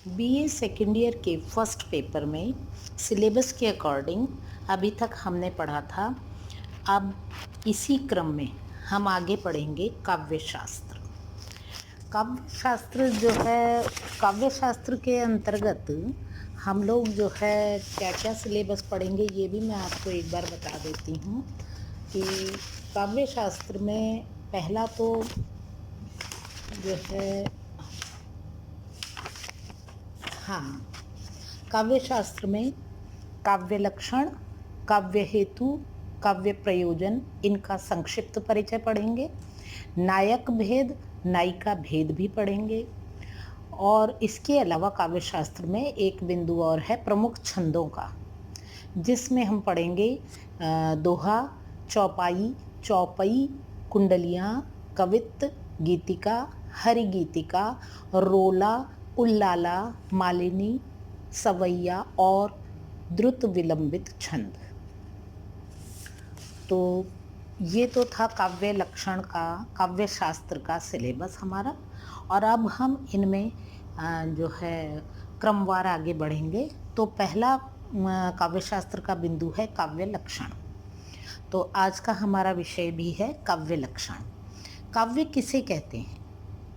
BA second year के first paper में syllabus के अकॉर्डिंग अभी तक हमने पढ़ा था। अब इसी क्रम में हम आगे पढ़ेंगे काव्य शास्त्र। काव्य शास्त्र जो है, काव्य शास्त्र के अंतर्गत हम लोग जो है क्या क्या सिलेबस पढ़ेंगे ये भी मैं आपको एक बार बता देती हूँ कि काव्य शास्त्र में पहला तो जो है, हाँ, काव्य शास्त्र में काव्य लक्षण, काव्य हेतु, काव्य प्रयोजन, इनका संक्षिप्त परिचय पढ़ेंगे। नायक भेद, नायिका भेद भी पढ़ेंगे। और इसके अलावा काव्य शास्त्र में एक बिंदु और है प्रमुख छंदों का, जिसमें हम पढ़ेंगे दोहा, चौपाई, चौपई, कुंडलियाँ, कवित्त, गीतिका, हरिगीतिका, रोला, उल्लाला, मालिनी, सवैया और द्रुत विलंबित छंद। तो ये तो था काव्य लक्षण का, काव्य शास्त्र का सिलेबस हमारा। और अब हम इनमें जो है क्रमवार आगे बढ़ेंगे। तो पहला काव्य शास्त्र का बिंदु है काव्य लक्षण। तो आज का हमारा विषय भी है काव्य लक्षण। काव्य किसे कहते हैं?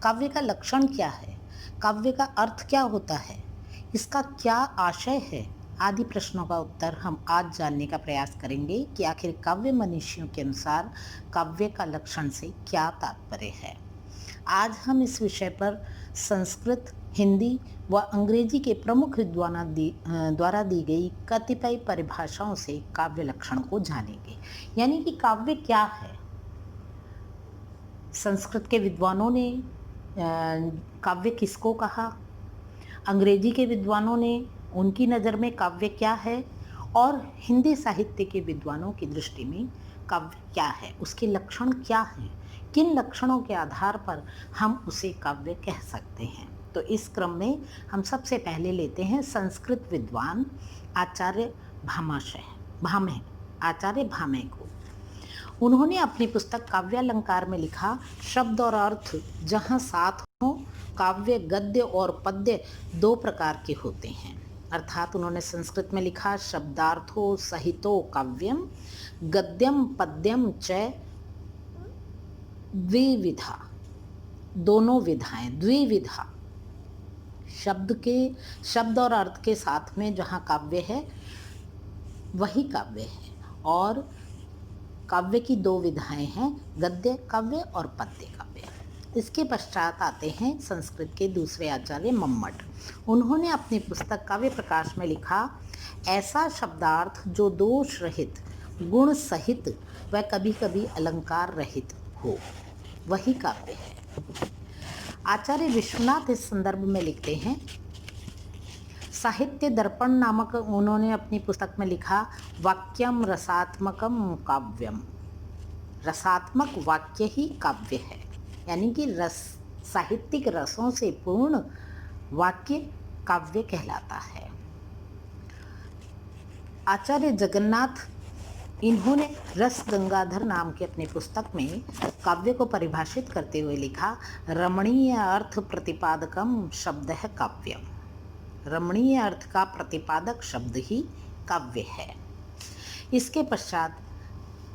काव्य का लक्षण क्या है? काव्य का अर्थ क्या होता है? इसका क्या आशय है? आदि प्रश्नों का उत्तर हम आज जानने का प्रयास करेंगे कि आखिर काव्य मनीषियों के अनुसार काव्य का लक्षण से क्या तात्पर्य है। आज हम इस विषय पर संस्कृत, हिंदी व अंग्रेजी के प्रमुख विद्वानों द्वारा दी गई कतिपय परिभाषाओं से काव्य लक्षण को जानेंगे। यानी कि काव्य क्या है। संस्कृत के विद्वानों ने काव्य किसको कहा, अंग्रेजी के विद्वानों ने उनकी नज़र में काव्य क्या है, और हिंदी साहित्य के विद्वानों की दृष्टि में काव्य क्या है, उसके लक्षण क्या हैं, किन लक्षणों के आधार पर हम उसे काव्य कह सकते हैं। तो इस क्रम में हम सबसे पहले लेते हैं संस्कृत विद्वान आचार्य भामह को। उन्होंने अपनी पुस्तक काव्यालंकार में लिखा, शब्द और अर्थ जहाँ साथ हों, काव्य गद्य और पद्य दो प्रकार के होते हैं। अर्थात उन्होंने संस्कृत में लिखा, शब्दार्थो सहितो काव्यम गद्यम पद्यम च द्विविधा, दोनों विधाएं, द्विविधा, शब्द और अर्थ के साथ में जहाँ काव्य है वही काव्य है। और काव्य की दो विधाएं हैं, गद्य काव्य और पद्य काव्य। इसके पश्चात आते हैं संस्कृत के दूसरे आचार्य मम्मट। उन्होंने अपनी पुस्तक काव्य प्रकाश में लिखा, ऐसा शब्दार्थ जो दोष रहित, गुण सहित व कभी कभी अलंकार रहित हो, वही काव्य है। आचार्य विश्वनाथ इस संदर्भ में लिखते हैं, साहित्य दर्पण नामक उन्होंने अपनी पुस्तक में लिखा, वाक्यम रसात्मकम काव्यम, रसात्मक वाक्य ही काव्य है। यानी कि साहित्यिक रसों से पूर्ण वाक्य काव्य कहलाता है। आचार्य जगन्नाथ, इन्होंने रस गंगाधर नाम की अपनी पुस्तक में काव्य को परिभाषित करते हुए लिखा, रमणीय अर्थ प्रतिपादकम शब्द है काव्यम, रमणीय अर्थ का प्रतिपादक शब्द ही काव्य है। इसके पश्चात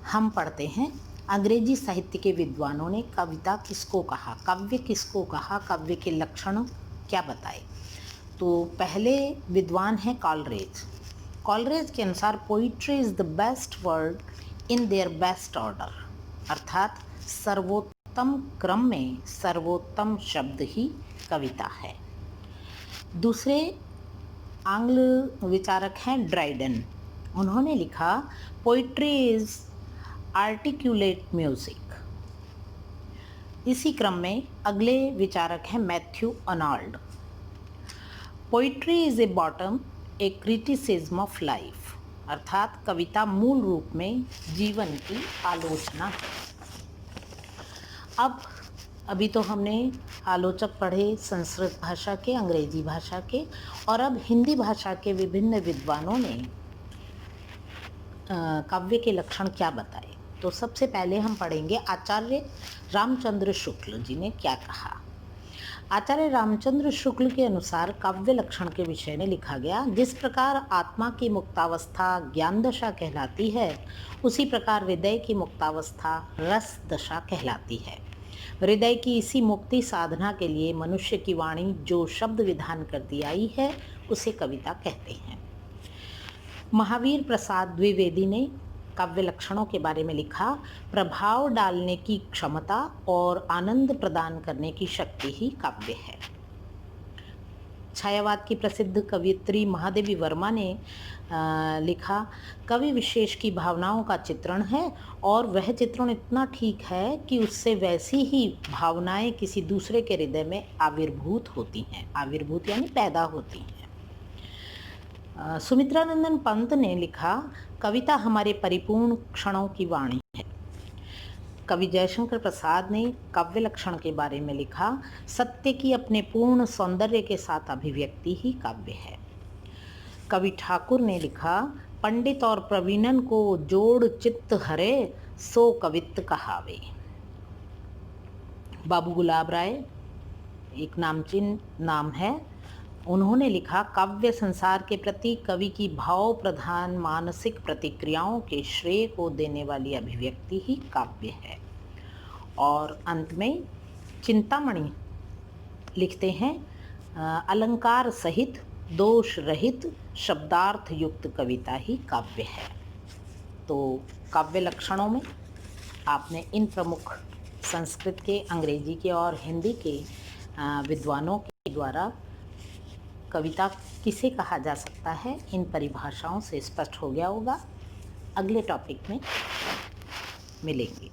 हम पढ़ते हैं अंग्रेजी साहित्य के विद्वानों ने कविता किसको कहा, काव्य किसको कहा, काव्य के लक्षण क्या बताए। तो पहले विद्वान हैं कॉलरेज। कॉलरेज के अनुसार poetry is the best word in their best order, अर्थात सर्वोत्तम क्रम में सर्वोत्तम शब्द ही कविता है। दूसरे आंग्ल विचारक हैं ड्राइडन। उन्होंने लिखा, पोइट्री इज़ आर्टिक्यूलेट म्यूज़िक। इसी क्रम में अगले विचारक हैं Matthew Arnold. Poetry is a bottom, A criticism of life, अर्थात कविता मूल रूप में जीवन की आलोचना है। अभी तो हमने आलोचक पढ़े संस्कृत भाषा के, अंग्रेजी भाषा के, और अब हिंदी भाषा के विभिन्न विद्वानों ने काव्य के लक्षण क्या बताए। तो सबसे पहले हम पढ़ेंगे आचार्य रामचंद्र शुक्ल जी ने क्या कहा। आचार्य रामचंद्र शुक्ल के अनुसार काव्य लक्षण के विषय में लिखा गया, जिस प्रकार आत्मा की मुक्तावस्था ज्ञान दशा कहलाती है, उसी प्रकार हृदय की मुक्तावस्था रस दशा कहलाती है। हृदय की इसी मुक्ति साधना के लिए मनुष्य की वाणी जो शब्द विधान करती आई है, उसे कविता कहते हैं। महावीर प्रसाद द्विवेदी ने काव्य लक्षणों के बारे में लिखा, प्रभाव डालने की क्षमता और आनंद प्रदान करने की शक्ति ही काव्य है। छायावाद की प्रसिद्ध कवियत्री महादेवी वर्मा ने लिखा, कवि विशेष की भावनाओं का चित्रण है और वह चित्रण इतना ठीक है कि उससे वैसी ही भावनाएं किसी दूसरे के हृदय में आविर्भूत होती हैं। आविर्भूत यानी पैदा होती हैं। सुमित्रानंदन पंत ने लिखा, कविता हमारे परिपूर्ण क्षणों की वाणी है। कवि जयशंकर प्रसाद ने काव्य लक्षण के बारे में लिखा, सत्य की अपने पूर्ण सौंदर्य के साथ अभिव्यक्ति ही काव्य है। कवि ठाकुर ने लिखा, पंडित और प्रवीणन को जोड़ चित्त हरे, सो कवित्त कहावे। बाबू गुलाब राय एक नामचीन नाम है, उन्होंने लिखा, काव्य संसार के प्रति कवि की भाव प्रधान मानसिक प्रतिक्रियाओं के श्रेय को देने वाली अभिव्यक्ति ही काव्य है। और अंत में चिंतामणि लिखते हैं, अलंकार सहित दोष रहित शब्दार्थ युक्त कविता ही काव्य है। तो काव्य लक्षणों में आपने इन प्रमुख संस्कृत के, अंग्रेजी के और हिंदी के विद्वानों के द्वारा कविता किसे कहा जा सकता है, इन परिभाषाओं से स्पष्ट हो गया होगा। अगले टॉपिक में मिलेंगे।